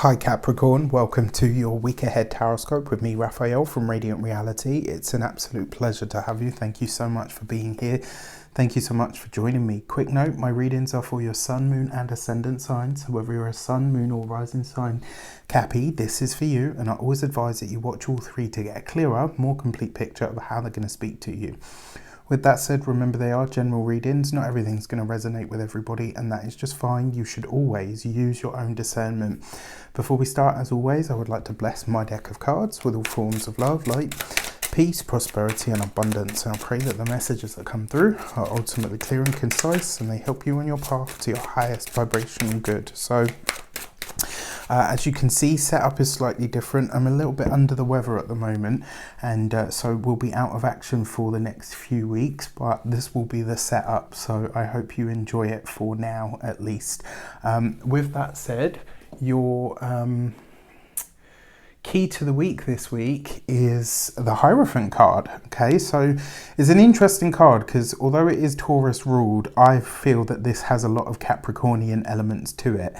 Hi Capricorn, welcome to your week ahead taroscope with me, Raphael from Reydiant Reality. It's an absolute pleasure to have you. Thank you so much for being here. Thank you so much for joining me. Quick note, my readings are for your sun, moon and ascendant signs. So whether you're a sun, moon or rising sign Cappy, this is for you. And I always advise that you watch all three to get a clearer, more complete picture of how they're going to speak to you. With that said, remember they are general readings. Not everything's going to resonate with everybody, and that is just fine. You should always use your own discernment. Before we start, as always, I would like to bless my deck of cards with all forms of love, light, peace, prosperity and abundance. And I pray that the messages that come through are ultimately clear and concise, and they help you on your path to your highest vibrational good. So as you can see, setup is slightly different. I'm a little bit under the weather at the moment, and so we'll be out of action for the next few weeks, but this will be the setup, so I hope you enjoy it for now at least. With that said, your key to the week this week is the Hierophant card. Okay, so it's an interesting card because although it is Taurus ruled, I feel that this has a lot of Capricornian elements to it.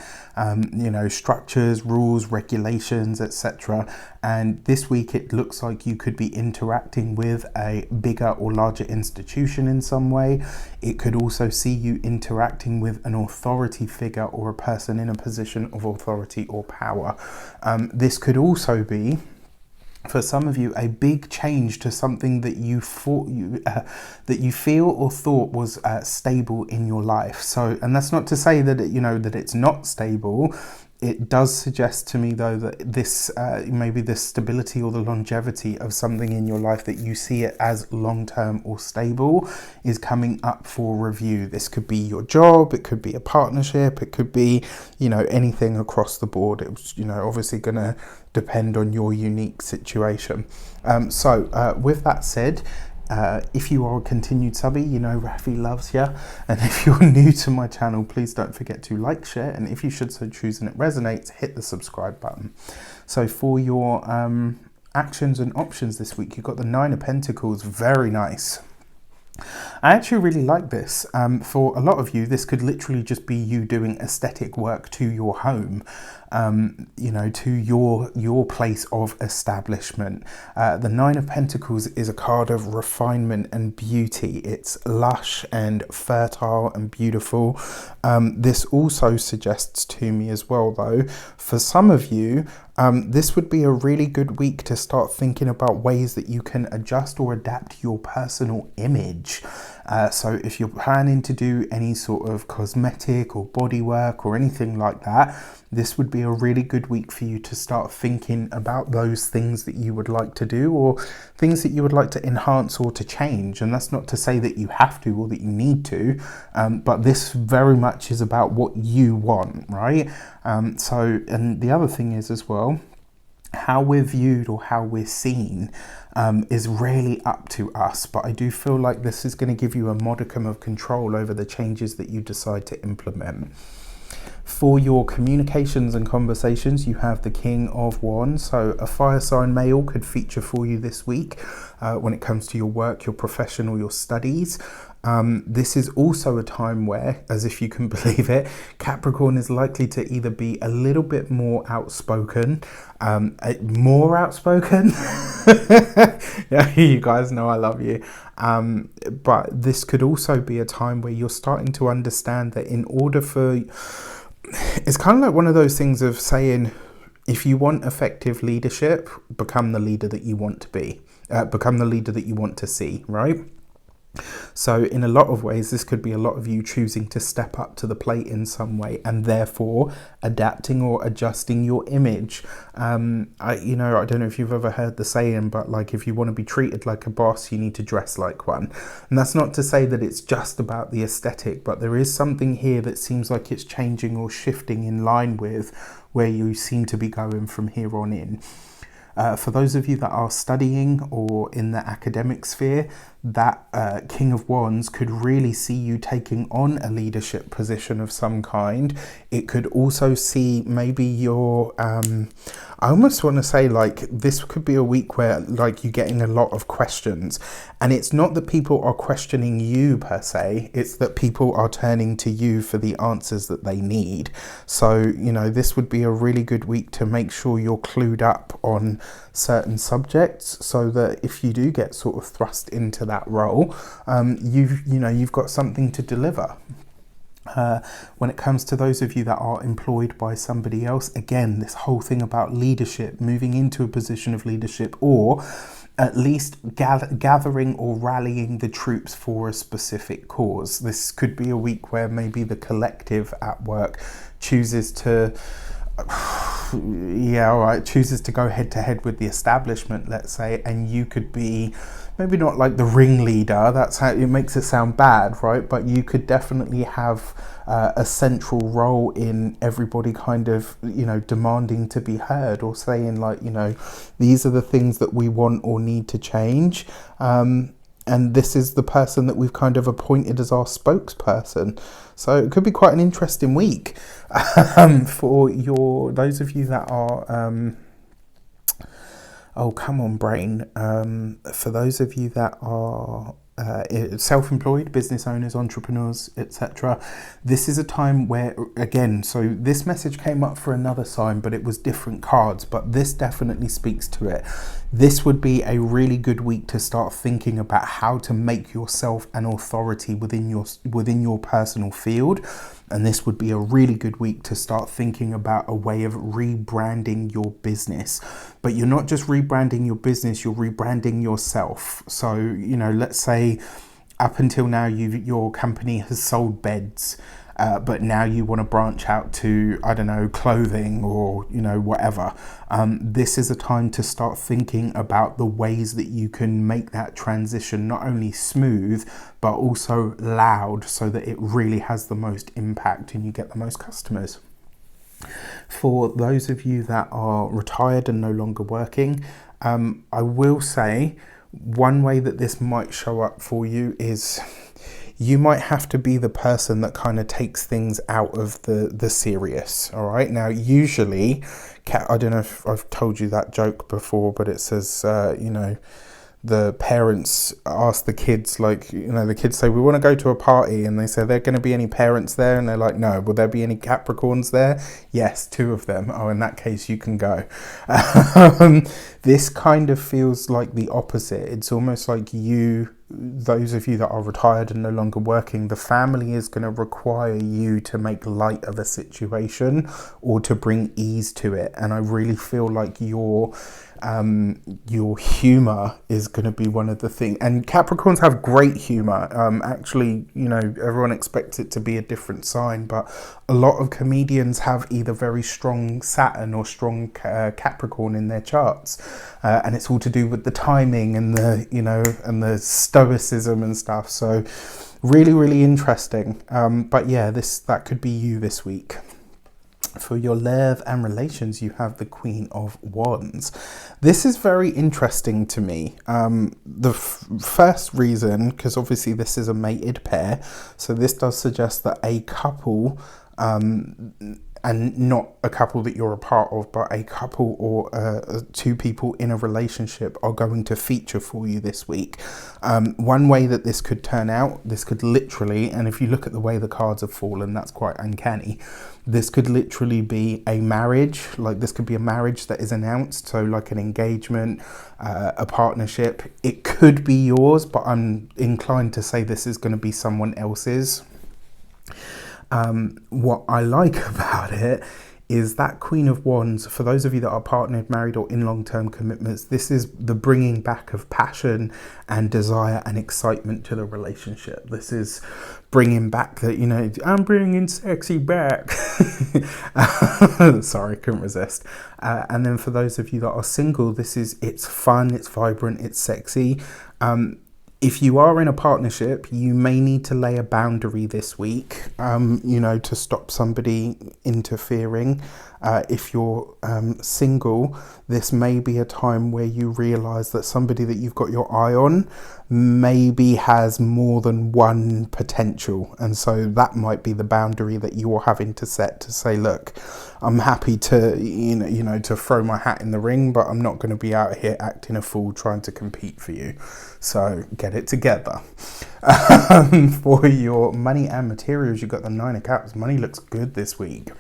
You know, structures, rules, regulations, etc. And this week it looks like you could be interacting with a bigger or larger institution in some way. It could also see you interacting with an authority figure or a person in a position of authority or power. This could also be, for some of you, a big change to something that you thought that you feel or thought was stable in your life. So, and that's not to say that that it's not stable. It does suggest to me, though, that this maybe the stability or the longevity of something in your life that you see it as long-term or stable is coming up for review. This could be your job, it could be a partnership, it could be, anything across the board. It's, obviously going to depend on your unique situation. So with that said, if you are a continued subby, Rafi loves you. And if you're new to my channel, please don't forget to like, share, and if you should so choose and it resonates, hit the subscribe button. So for your actions and options this week, you've got the Nine of Pentacles. Very nice. I actually really like this. For a lot of you, this could literally just be you doing aesthetic work to your home, to your place of establishment. The Nine of Pentacles is a card of refinement and beauty. It's lush and fertile and beautiful. This also suggests to me as well, though, for some of you, this would be a really good week to start thinking about ways that you can adjust or adapt your personal image. So if you're planning to do any sort of cosmetic or body work or anything like that, this would be a really good week for you to start thinking about those things that you would like to do or things that you would like to enhance or to change. And that's not to say that you have to or that you need to, but this very much is about what you want, right? And the other thing is as well, how we're viewed or how we're seen is really up to us, but I do feel like this is going to give you a modicum of control over the changes that you decide to implement. For your communications and conversations, you have the King of Wands. So a fire sign male could feature for you this week when it comes to your work, your profession or your studies. This is also a time where, as if you can believe it, Capricorn is likely to either be a little bit more outspoken, yeah, you guys know I love you. But this could also be a time where you're starting to understand that in order for... It's kind of like one of those things of saying, if you want effective leadership, become the leader that you want to be. Become the leader that you want to see, right? So in a lot of ways, this could be a lot of you choosing to step up to the plate in some way and therefore adapting or adjusting your image. I don't know if you've ever heard the saying, but like, if you want to be treated like a boss, you need to dress like one. And that's not to say that it's just about the aesthetic, but there is something here that seems like it's changing or shifting in line with where you seem to be going from here on in. For those of you that are studying or in the academic sphere, that King of Wands could really see you taking on a leadership position of some kind. It could also see maybe your I almost want to say like this could be a week where like you're getting a lot of questions, and it's not that people are questioning you per se, it's that people are turning to you for the answers that they need. So, you know, this would be a really good week to make sure you're clued up on certain subjects, so that if you do get sort of thrust into that role, you've got something to deliver. When it comes to those of you that are employed by somebody else, again, this whole thing about leadership, moving into a position of leadership, or at least gathering or rallying the troops for a specific cause. This could be a week where maybe the collective at work chooses to chooses to go head to head with the establishment, let's say, and you could be maybe not like the ringleader, that's how it makes it sound bad, right? But you could definitely have a central role in everybody kind of, you know, demanding to be heard, or saying like, you know, these are the things that we want or need to change. And this is the person that we've kind of appointed as our spokesperson. So it could be quite an interesting week for those of you that are oh, come on, brain. For those of you that are self-employed, business owners, entrepreneurs, etc., this is a time where, again, so this message came up for another sign, but it was different cards, but this definitely speaks to it. This would be a really good week to start thinking about how to make yourself an authority within your personal field. And this would be a really good week to start thinking about a way of rebranding your business. But you're not just rebranding your business, you're rebranding yourself. So, you know, let's say up until now, your company has sold beds, but now you want to branch out to, I don't know, clothing or, you know, whatever. This is a time to start thinking about the ways that you can make that transition not only smooth, but also loud, so that it really has the most impact and you get the most customers. For those of you that are retired and no longer working, I will say one way that this might show up for you is you might have to be the person that kind of takes things out of the serious. All right. Now, usually, I don't know if I've told you that joke before, but it says, you know, the parents ask the kids, like, you know, the kids say, we want to go to a party, and they say, are there going to be any parents there? And they're like, no. Will there be any Capricorns there? Yes, 2 of them. Oh, in that case, you can go. This kind of feels like the opposite. It's almost like those of you that are retired and no longer working, the family is going to require you to make light of a situation or to bring ease to it. And I really feel like your humor is going to be one of the things. And Capricorns have great humor. Actually, you know, everyone expects it to be a different sign, but a lot of comedians have either very strong Saturn or strong Capricorn in their charts, and it's all to do with the timing and the, you know, and the stoicism and stuff. So really, really interesting. But yeah, that could be you this week. For your love and relations, you have the Queen of Wands. This is very interesting to me. The first reason, because obviously this is a mated pair, so this does suggest that a couple, and not a couple that you're a part of, but a couple or 2 people in a relationship are going to feature for you this week. One way that this could turn out, this could literally, and if you look at the way the cards have fallen, that's quite uncanny. This could literally be a marriage, like this could be a marriage that is announced, so like an engagement, a partnership. It could be yours, but I'm inclined to say this is going to be someone else's. What I like about it is that Queen of Wands, for those of you that are partnered, married, or in long-term commitments, this is the bringing back of passion and desire and excitement to the relationship. This is bringing back that, you know, I'm bringing sexy back. Sorry, couldn't resist. And then for those of you that are single, it's fun, it's vibrant, it's sexy. If you are in a partnership, you may need to lay a boundary this week, you know, to stop somebody interfering. If you're single, this may be a time where you realise that somebody that you've got your eye on, maybe has more than one potential, and so that might be the boundary that you're having to set to say, look, I'm happy to to throw my hat in the ring, but I'm not going to be out here acting a fool trying to compete for you. So get it together. For your money and materials, you've got the Nine of Cups. Money looks good this week,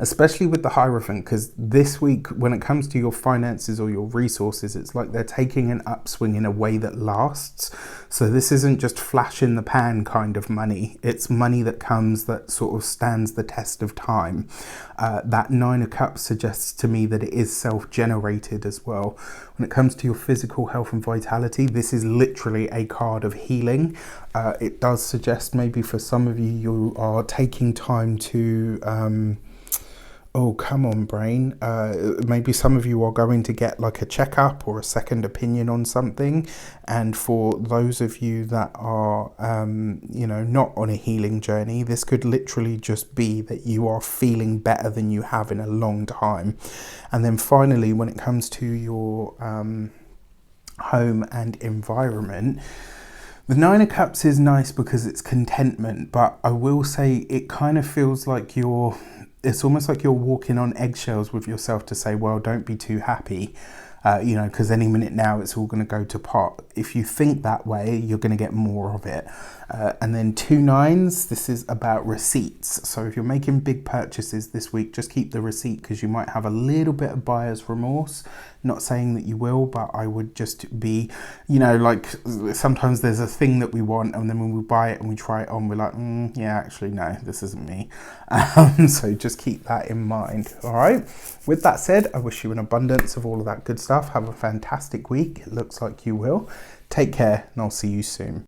especially with the Hierophant, because this week, when it comes to your finances or your resources, it's like they're taking an upswing in a way that lasts. So this isn't just flash in the pan kind of money. It's money that comes that sort of stands the test of time. That Nine of Cups suggests to me that it is self-generated as well. When it comes to your physical health and vitality, this is literally a card of healing. It does suggest maybe for some of you, you are taking time to... oh, come on, brain. Maybe some of you are going to get like a checkup or a second opinion on something. And for those of you that are, not on a healing journey, this could literally just be that you are feeling better than you have in a long time. And then finally, when it comes to your home and environment, the Nine of Cups is nice because it's contentment, but I will say it kind of feels like it's almost like you're walking on eggshells with yourself to say, well, don't be too happy, because any minute now it's all going to go to pot. If you think that way, you're going to get more of it. And then 2 nines, this is about receipts. So if you're making big purchases this week, just keep the receipt, because you might have a little bit of buyer's remorse. Not saying that you will, but I would just be, like sometimes there's a thing that we want, and then when we buy it and we try it on, we're like, yeah, actually, no, this isn't me. So just keep that in mind. All right. With that said, I wish you an abundance of all of that good stuff. Have a fantastic week. It looks like you will. Take care, and I'll see you soon.